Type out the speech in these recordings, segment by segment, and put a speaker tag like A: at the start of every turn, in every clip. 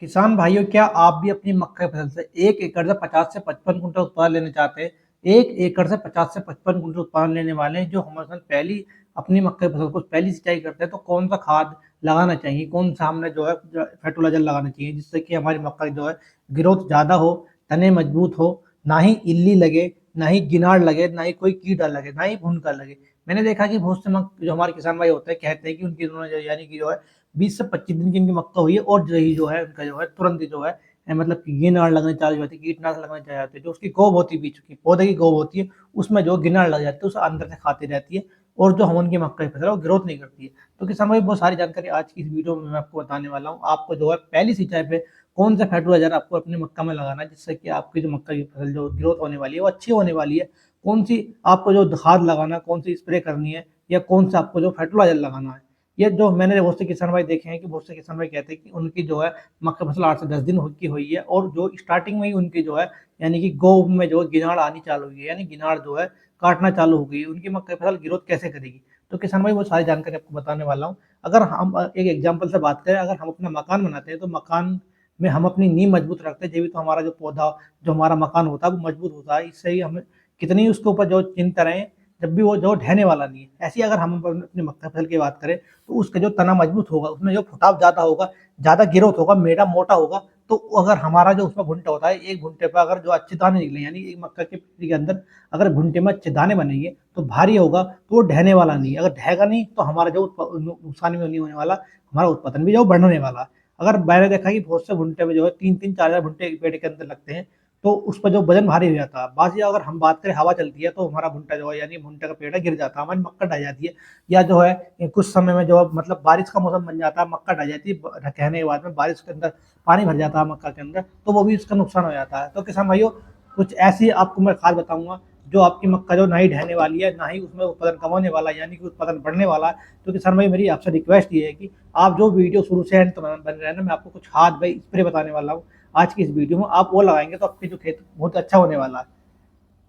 A: किसान भाइयों, क्या आप भी अपनी मक्का की फसल से 1 एकड़ से 50 से 55 कुंटल उत्पादन लेना चाहते हैं? 1 एकड़ से 50 से 55 कुंटल उत्पादन लेने वाले हैं जो हमारे साथ पहली अपनी मक्का की फसल को पहली सिंचाई करते हैं, तो कौन सा खाद लगाना चाहिए, कौन सा हमने जो है फर्टिलाइजर लगाना चाहिए जिससे कि हमारी मक्का की जो है ग्रोथ ज्यादा हो, तने मजबूत हो, ना ही इल्ली लगे, ना ही गिनार लगे, ना ही कोई कीड़ा लगे, ना ही भूनका लगे। मैंने देखा कि बहुत से जो हमारे किसान भाई होते हैं कहते हैं कि उनकी यानी कि जो है 20 से 25 दिन की इनकी मक्का हुई है और यही जो है उनका जो है तुरंत ही जो है मतलब कि गिनार लगने चालू हो जाती है, कीटनाशक लगने चालू जाते हैं। जो उसकी गोब होती है, बीच की पौधे की गोब होती है, उसमें जो गिनार लग जाती है उसे अंदर से खाती रहती है और जो हम उनकी मक्का की फसल है वो ग्रोथ नहीं करती है। तो किसान भाई बहुत सारी जानकारी आज की इस वीडियो में मैं आपको बताने वाला हूँ। आपको जो है पहली सिंचाई पे कौन सा फर्टिलाइजर आपको अपने मक्का में लगाना है जिससे कि आपकी जो मक्का की फसल जो ग्रोथ होने वाली है वो अच्छी होने वाली है। कौन सी आपको जो खाद लगाना है, कौन सी स्प्रे करनी है, या कौन सा आपको जो फर्टिलाइजर लगाना है। ये जो मैंने बहुत से किसान भाई देखे हैं कि बहुत से किसान भाई कहते हैं कि उनकी जो है मक्का फसल 8 से 10 दिन की हुई है और जो स्टार्टिंग में ही उनकी जो है यानी कि गोब में जो गिनार आनी चालू हुई है, यानी गिनार जो है काटना चालू हो गई, उनकी मक्का फसल ग्रोथ कैसे करेगी। तो किसान भाई वो सारी जानकारी आपको बताने वाला हूँ। अगर हम एक एग्जाम्पल से बात करें, अगर हम अपना मकान बनाते हैं तो मकान में हम अपनी नींव मजबूत रखते हैं, जब भी तो हमारा जो पौधा जो हमारा मकान होता है वो मजबूत होता है। इससे ही हमें कितनी उसके ऊपर जो चिंता रहे, जब भी वो जो ढहने वाला नहीं है। ऐसी अगर हम अपनी मक्का फसल की बात करें तो उसका जो तना मजबूत होगा, उसमें जो फुटाव ज्यादा होगा, ज्यादा ग्रोथ होगा, मेड़ा मोटा होगा। तो अगर हमारा जो उसमें भुंटा होता है, एक भुंटे पर अगर जो अच्छे दाने निकले, यानी एक मक्का के पेड़ के अंदर अगर भुंटे में अच्छे दाने बनेंगे तो भारी होगा, तो वो ढहने वाला नहीं। अगर ढहेगा नहीं तो हमारा जो नुकसान भी नहीं होने वाला, हमारा उत्पादन भी जो बढ़ने वाला। अगर मैंने देखा कि बहुत से भुंटे में जो है 3-3, 4 भुंटे एक पेड़ के अंदर लगते हैं, तो उस पर जो वजन भारी हो जाता है। बाकी अगर हम बात करें, हवा चलती है तो हमारा भुट्टा जो है यानी भुट्टे का पेड़ गिर जाता है, हमारी मक्का ढह जाती है। या जो है कुछ समय में जो मतलब बारिश का मौसम बन जाता है, मक्का ढह जाती है, कहने के बाद में बारिश के अंदर पानी भर जाता है मक्का के अंदर, तो वो भी इसका नुकसान हो जाता है। तो किसान भाइयों, कुछ ऐसी आपको मैं खाद बताऊंगा जो आपकी मक्का जो ना ही ढहने वाली है, ना ही उसमें उत्पादन कम होने वाला है, यानी कि उत्पादन बढ़ने वाला है। तो किसान भाई मेरी आपसे रिक्वेस्ट ये है कि आप जो वीडियो शुरू से एंड तक बन रहे हैं ना, मैं आपको कुछ खाद भाई स्प्रे बताने वाला हूँ आज की इस वीडियो में। आप वो लगाएंगे तो आपके जो खेत बहुत अच्छा होने वाला है।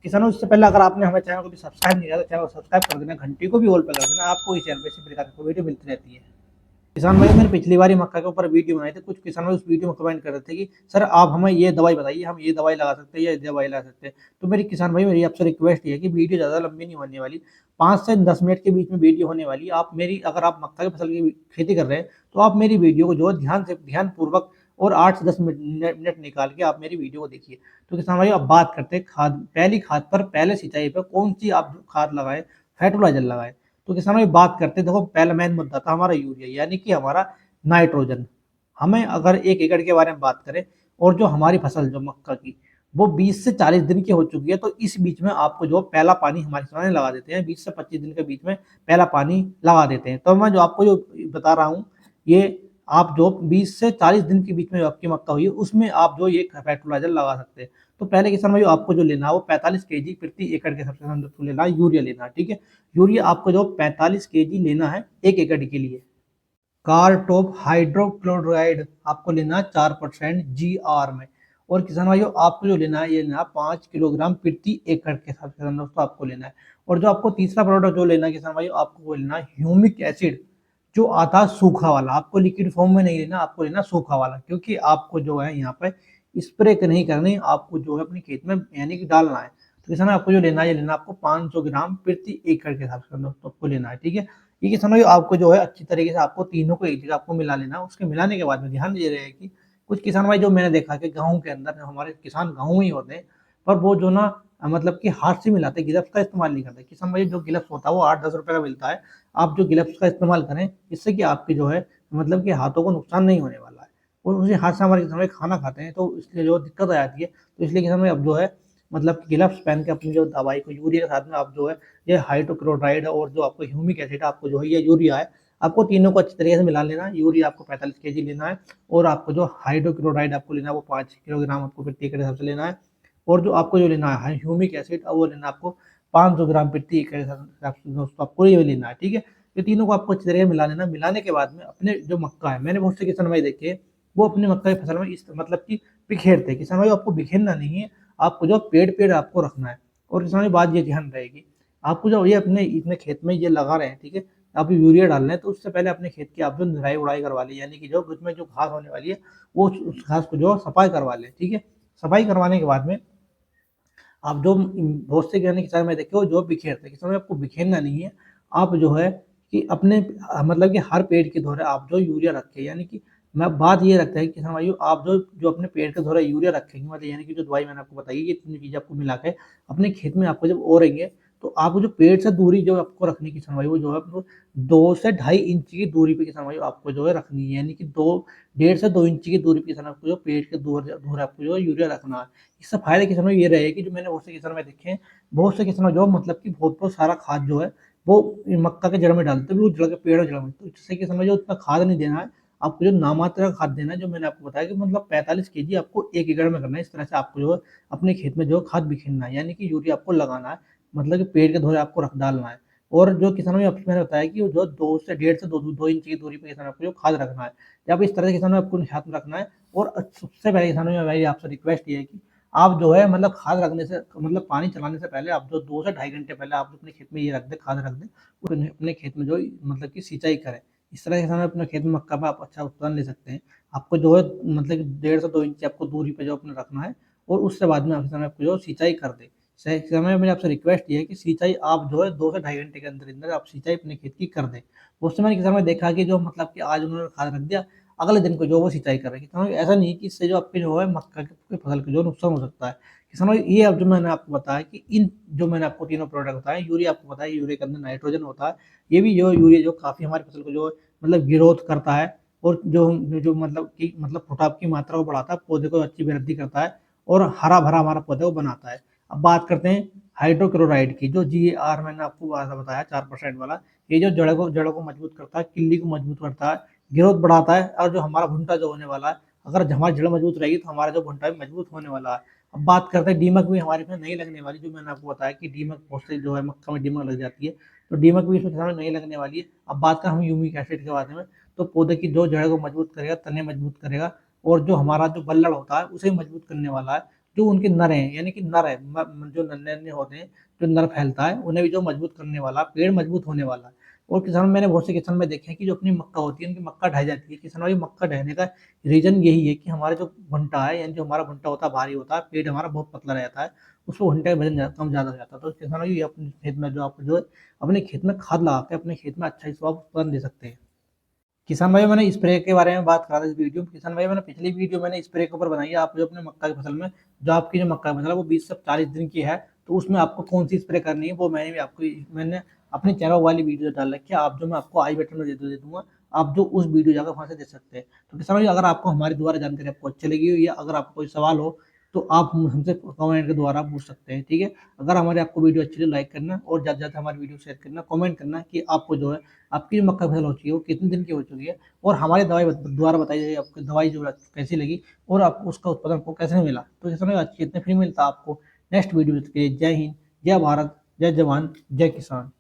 A: किसानों, इससे पहले अगर आपने हमारे चैनल को भी सब्सक्राइब नहीं किया तो चैनल को सब्सक्राइब कर देना, घंटी को भी ऑल पे कर देना, आपको इस चैनल पे इसी प्रकार की वीडियो मिलती रहती है। किसान भाई, मैंने पिछली बार ही मक्का के ऊपर वीडियो बनाई थी। कुछ किसान भाई उस वीडियो में कमेंट कर रहे थे कि सर आप हमें ये दवाई बताइए, हम ये दवाई लगा सकते हैं या ये दवाई लगा सकते हैं। तो मेरी किसान भाई मेरी आपसे रिक्वेस्ट ये है कि वीडियो ज़्यादा लंबी नहीं होने वाली, 5 से 10 मिनट के बीच में वीडियो होने वाली। आप मेरी, अगर आप मक्का की फसल की खेती कर रहे हैं तो आप मेरी वीडियो को जो है ध्यान से ध्यानपूर्वक और 8 से 10 मिनट निकाल के आप मेरी वीडियो को देखिए। तो किसान भाई अब बात करते हैं खाद, पहली खाद पर, पहले सिंचाई पर कौन सी आप खाद लगाएं, फर्टिलाइजर लगाएं। तो किसानों ये बात करते हैं, देखो पहला मेन मुद्दा था हमारा यूरिया, यानी कि हमारा नाइट्रोजन। हमें अगर 1 एकड़ के बारे में बात करें और जो हमारी फसल जो मक्का की वो 20 से 40 दिन की हो चुकी है, तो इस बीच में आपको जो पहला पानी हमारे किसान लगा देते हैं, 20 से 25 दिन के बीच में पहला पानी लगा देते हैं। तो मैं जो आपको जो बता रहा हूँ, ये आप जो 20 से 40 दिन के बीच में आपकी मक्का हुई है उसमें आप जो ये फर्टिलाइजर लगा सकते हैं। तो पहले किसान भाई आपको जो लेना है वो 45 केजी प्रति एकड़ के सबसे सबसे लेना है, यूरिया लेना है। ठीक है, यूरिया आपको जो 45 केजी लेना है 1 एकड़ के लिए। कार्टोप हाइड्रोक्लोराइड आपको लेना है 4% GR में। और किसान भाइयों आपको जो लेना है ये लेना 5 किलोग्राम प्रति एकड़ के हिसाब से दोस्तों आपको लेना है। और जो आपको तीसरा प्रोडक्ट जो लेना है किसान भाइयों, आपको वो लेना है ह्यूमिक एसिड, जो आता है सूखा वाला। आपको लिक्विड फॉर्म में नहीं लेना, आपको लेना सूखा वाला, क्योंकि आपको जो है यहाँ पे स्प्रे नहीं करनी, आपको जो है अपने खेत में यानी कि डालना है। तो किसान आपको जो लेना है ये लेना आपको 500 ग्राम प्रति एकड़ के हिसाब से दोस्तों आपको लेना है। ठीक है, ये कि समझो आपको जो है अच्छी तरीके से आपको तीनों को एक जगह आपको मिला लेना। उसके मिलाने के बाद में ध्यान ये रहे कि कुछ किसान भाई जो मैंने देखा कि गाँव के अंदर हमारे किसान गाँव ही होते हैं, पर वो जो ना मतलब कि हाथ से मिलाते, गिलफ्स का इस्तेमाल नहीं करते। किसान भाई जो गिलफ्स होता है वो 8-10 रुपए का मिलता है, आप जो गिलफ्स का इस्तेमाल करें इससे कि आपकी जो है मतलब कि हाथों को नुकसान नहीं होने वाला है। और उसी हाथ से हमारे किसान भाई खाना खाते हैं तो इसलिए जो दिक्कत आ जाती है। तो इसलिए किसान भाई अब जो है मतलब गिलफ्स पहन के अपनी जो दवाई को यूरिया के साथ में आप जो है ये हाइड्रोक्लोराइड और जो आपको ह्यूमिक एसिड आपको जो है ये यूरिया है, आपको तीनों को अच्छी तरीके से मिला लेना है। यूरिया आपको 45 केजी लेना है और आपको जो हाइड्रोक्लोराइड आपको लेना है वो 5 किलोग्राम आपको प्रति एकड़ हिसाब से लेना है। और जो आपको जो लेना है ह्यूमिक एसिड वो लेना है आपको 500 ग्राम प्रति एकड़ हिसाब से दोस्तों आपको ये लेना है। ठीक है, ये तीनों को आपको अच्छी तरीके से मिला लेना। मिलाने के बाद में अपने जो मक्का है, मैंने बहुत से किसान भाई देखे वो अपने मक्का की फसल में इस मतलब कि बिखेरते हैं। किसान भाई आपको बिखेरना नहीं है, आपको जो पेड़ पेड़ आपको रखना है। और किसान भाई बात ये ध्यान रहेगी, आपको जो ये अपने खेत में ये लगा रहे हैं, ठीक है, आप यूरिया डाल रहे हैं तो उससे पहले अपने खेत की आप जो निराई उड़ाई करवा लें, यानी कि जो उसमें जो घास होने वाली है वो उस घास को जो सफाई करवा लें, ठीक है। सफाई करवाने के बाद में आप जो बहुत से कहने किसान मैं देखे हो जो बिखेरते हैं, किसान में आपको बिखेरना नहीं है। आप जो है कि अपने मतलब कि हर पेड़ के दौरे आप जो यूरिया रखें, यानी कि मैं बात ये रखता है कि किसान भाइयों आप जो जो अपने पेड़ के दौरे यूरिया रखेंगे, मतलब यानी कि जो दवाई मैंने आपको बताई ये तीन चीजें आपको मिला के अपने खेत में आपको जब ओरेंगे तो आपको जो पेड़ से दूरी जो आपको रखनी है किसान भाई वो जो है आपको 2 से ढाई इंच की दूरी पे किसान भाई आपको जो है रखनी है, यानी कि 1.5 से 2 इंच की दूरी पे किसान आपको जो पेड़ के दूर आपको जो है यूरिया रखना है। इससे फायदे किसानों ये रहे कि जो मैंने बहुत से किसानों में देखे हैं, बहुत से किसानों जो मतलब कि बहुत बहुत सारा खाद जो है वो मक्का के जड़ में डालते हैं, वो जड़ के पेड़ और जड़ में, तो इससे किसानों जो उतना खाद नहीं देना है, आपको जो नामात्रा खाद देना है, जो मैंने आपको बताया कि मतलब 45 kg आपको 1 एकड़ में करना है। इस तरह से आपको जो है अपने खेत में जो खाद बिखेरना है, यानी कि यूरिया आपको लगाना है, मतलब कि पेड़ के धोरे आपको रख डालना है। और जो किसानों में मैंने बताया कि जो 2 से 1.5 से 2 इंच की दूरी पे किसान आपको जो खाद रखना है, जब इस तरह से किसानों आपको ध्यान रखना है। और सबसे पहले किसानों में मेरी आपसे रिक्वेस्ट ये है कि आप जो है मतलब खाद रखने से मतलब पानी चलाने से पहले आप जो 2 से ढाई घंटे पहले आप अपने खेत में ये रख दें, खाद रख दें, और अपने खेत में जो मतलब कि सिंचाई करें। इस तरह से किसान अपने खेत में मक्का में आप अच्छा उत्पादन ले सकते हैं। आपको जो है मतलब कि 1.5 से 2 इंच आपको दूरी पे जो अपने रखना है, और उससे बाद में किसान आपको जो सिंचाई कर दे। सही समय मेरी आपसे रिक्वेस्ट ये है कि सिंचाई आप जो है 2 से ढाई घंटे के अंदर अंदर आप सिंचाई अपने खेत की कर दें। उस समय किसान में देखा कि जो मतलब कि आज उन्होंने खाद रख दिया, अगले दिन को जो वो सिंचाई कर रहे हैं किसानों, ऐसा नहीं कि इससे जो आपके जो है मक्का की फसल को जो नुकसान हो सकता है। किसानों ये अब जो मैंने आपको बताया कि इन जो मैंने आपको तीनों प्रोडक्ट बताए, यूरिया आपको बताया यूरिया के अंदर नाइट्रोजन होता है, ये भी जो यूरिया जो काफी हमारी फसल को जो मतलब ग्रोथ करता है, और जो जो मतलब कि मतलब पोटाप की मात्रा को बढ़ाता है, पौधे को अच्छी वृद्धि करता है, और हरा भरा हमारा पौधा को बनाता है। अब बात करते हैं हाइड्रोक्लोराइड की, जो GAR मैंने आपको बताया 4% वाला, ये जो जड़ों को मजबूत करता है, किल्ली को मजबूत करता है, ग्रोथ बढ़ाता है, और जो हमारा भुंटा जो होने वाला है, अगर हमारी जड़ मजबूत रहेगी तो हमारा जो भुंटा भी मजबूत होने वाला है। अब बात करते हैं दीमक भी हमारे इसमें नहीं लगने वाली, जो मैंने आपको बताया कि दीमक बहुत से जो है मक्का में दीमक लग जाती है, तो दीमक भी इसमें किसानों नहीं लगने वाली है। अब बात करें हम ह्यूमिक एसिड के बारे में, तो पौधे की जो जड़ को मजबूत करेगा, तने मजबूत करेगा, और जो हमारा जो बल्लड़ होता है उसे मजबूत करने वाला है। जो उनके नर हैं, यानी कि नर है जो नन्हे नन्हे होते हैं, जो नर फैलता है उन्हें भी जो मजबूत करने वाला, पेड़ मजबूत होने वाला है। और किसान मैंने बहुत से किसान में देखे हैं कि जो अपनी मक्का होती है उनकी मक्का ढह जाती है। किसानों की मक्का ढहने का रीजन यही है कि हमारा जो भुंटा है, यानी जो हमारा भुंटा होता है भारी होता है, पेट हमारा बहुत पतला रहता है, उसको भुंटे का वजन कम ज्यादा हो जाता है। तो किसानों की अपने खेत में जो आप जो है अपने खेत में खाद लगा के अपने खेत में अच्छा स्वाद उत्पादन दे सकते हैं। किसान भाई मैंने स्प्रे के बारे में बात करा था इस वीडियो में। किसान भाई मैंने पिछली वीडियो मैंने स्प्रे के ऊपर बनाई है, आप जो अपने मक्का की फसल में जो आपकी जो मक्का की फसल है वो 20 से 40 दिन की है, तो उसमें आपको कौन सी स्प्रे करनी है वो मैंने अपने चैनल वाली वीडियो डाल रखी है, आप जो मैं आपको आई बटन में दे दूंगा, आप जो उस वीडियो जाकर वहां से देख सकते हैं। तो किसान भाई अगर आपको हमारी द्वारा जानकारी आपको अच्छी लगी हो, या अगर आपको कोई सवाल हो तो आप हमसे कमेंट के द्वारा पूछ सकते हैं, ठीक है। अगर हमारे आपको वीडियो अच्छी लगी लाइक करना, और ज़्यादा से ज़्यादा हमारी वीडियो शेयर करना, कमेंट करना कि आपको जो है आपकी जो मक्का फसल हो चुकी है वो कितने दिन की हो चुकी है, और हमारी दवाई द्वारा बताई जाएगी आपको दवाई जो कैसी लगी, और आपको उसका उत्पादन आपको कैसे मिला। तो इस समय कितने फ्री मिलता है आपको। नेक्स्ट वीडियो के लिए जय हिंद, जय भारत, जय जवान, जय किसान।